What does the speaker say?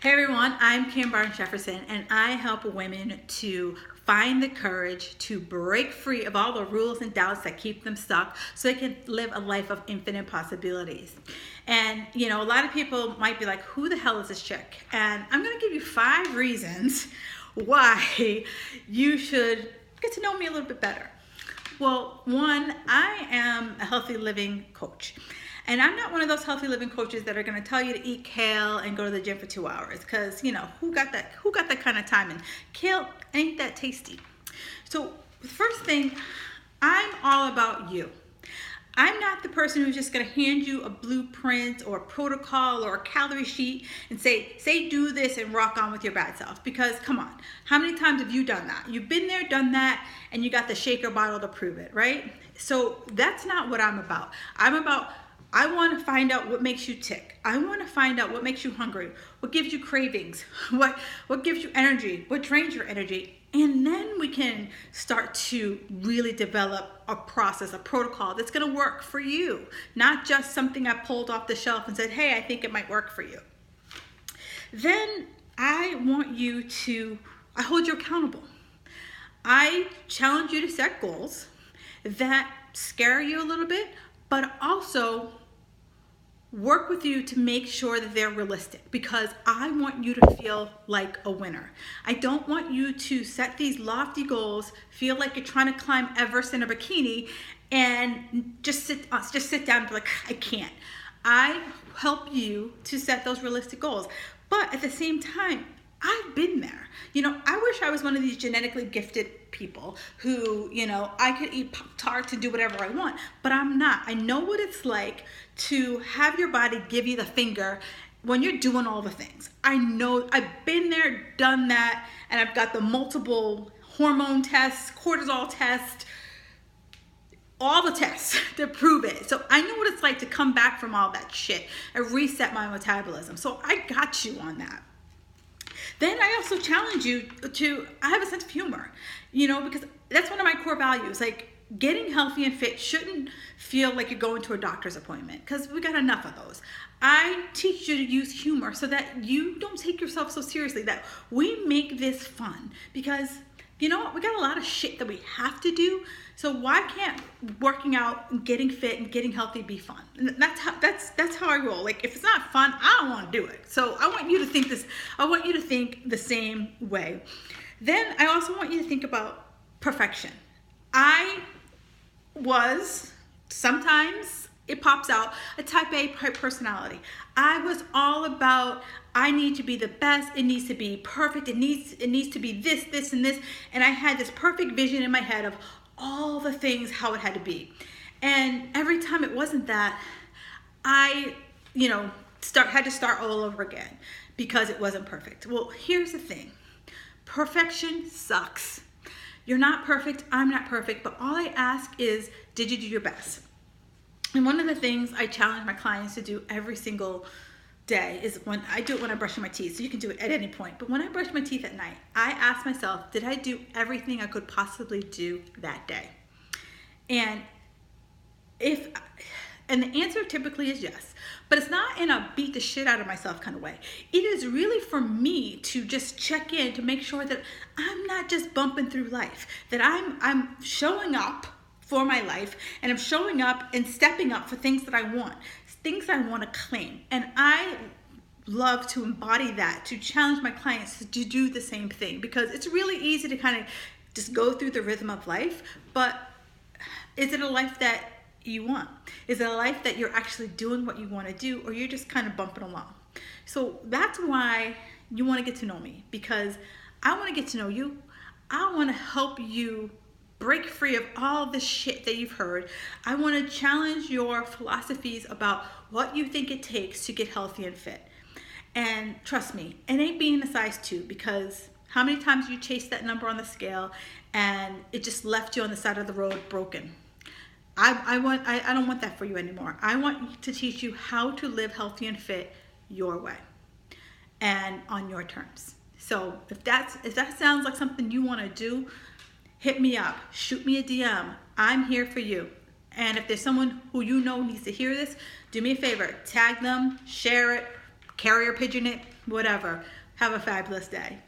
Hey everyone, I'm Kim Barnes-Jefferson, and I help women to find the courage to break free of all the rules and doubts that keep them stuck so they can live a life of infinite possibilities. And a lot of people might be like, who the hell is this chick? And I'm going to give you 5 reasons why you should get to know me a little bit better. Well, 1, I am a healthy living coach. And I'm not one of those healthy living coaches that are going to tell you to eat kale and go to the gym for 2 hours, because who got that kind of time? And kale ain't that tasty. So the first thing, I'm all about you. I'm not the person who's just going to hand you a blueprint or a protocol or a calorie sheet and say do this and rock on with your bad self. Because come on, how many times have you done that? You've been there, done that, and you got the shaker bottle to prove it, right? So that's not what I'm about. I want to find out what makes you tick. I want to find out what makes you hungry, what gives you cravings, what gives you energy, what drains your energy. And then we can start to really develop a process, a protocol that's going to work for you, not just something I pulled off the shelf and said, hey, I think it might work for you. Then I hold you accountable. I challenge you to set goals that scare you a little bit, but also work with you to make sure that they're realistic, because I want you to feel like a winner. I don't want you to set these lofty goals, feel like you're trying to climb Everest in a bikini, and just sit down and be like, I can't. I help you to set those realistic goals. But at the same time, I've been there. I wish I was one of these genetically gifted people who, I could eat Pop-Tarts and do whatever I want, but I'm not. I know what it's like to have your body give you the finger when you're doing all the things. I know, I've been there, done that, and I've got the multiple hormone tests, cortisol tests, all the tests to prove it. So I know what it's like to come back from all that shit and reset my metabolism. So I got you on that. Then I also challenge you I have a sense of humor, because that's one of my core values. Like, getting healthy and fit shouldn't feel like you're going to a doctor's appointment, because we got enough of those. I teach you to use humor so that you don't take yourself so seriously, that we make this fun, because we got a lot of shit that we have to do. So why can't working out and getting fit and getting healthy be fun? And that's how I roll. Like, if it's not fun, I don't want to do it. So I want you to think this. I want you to think the same way. Then I also want you to think about perfection. Sometimes it pops out, a type A personality. I was all about, I need to be the best, it needs to be perfect, it needs to be this, and this. And I had this perfect vision in my head of all the things, how it had to be. And every time it wasn't that, I, had to start all over again because it wasn't perfect. Well, here's the thing. Perfection sucks. You're not perfect, I'm not perfect, but all I ask is, did you do your best? And one of the things I challenge my clients to do every single day is when I brush my teeth. So you can do it at any point. But when I brush my teeth at night, I ask myself, did I do everything I could possibly do that day? And the answer typically is yes. But it's not in a beat the shit out of myself kind of way. It is really for me to just check in to make sure that I'm not just bumping through life, that I'm showing up for my life, and I'm showing up and stepping up for things that I want, things I want to claim. And I love to embody that, to challenge my clients to do the same thing, because it's really easy to kind of just go through the rhythm of life, but is it a life that you want? Is it a life that you're actually doing what you want to do, or you're just kind of bumping along? So that's why you want to get to know me, because I want to get to know you. I want to help you break free of all the shit that you've heard. I want to challenge your philosophies about what you think it takes to get healthy and fit. And trust me, it ain't being a size 2, because how many times you chased that number on the scale and it just left you on the side of the road broken? I don't want that for you anymore. I want to teach you how to live healthy and fit your way and on your terms. So if that sounds like something you want to do, hit me up, shoot me a DM. I'm here for you. And if there's someone who needs to hear this, do me a favor, tag them, share it, carrier pigeon it, whatever. Have a fabulous day.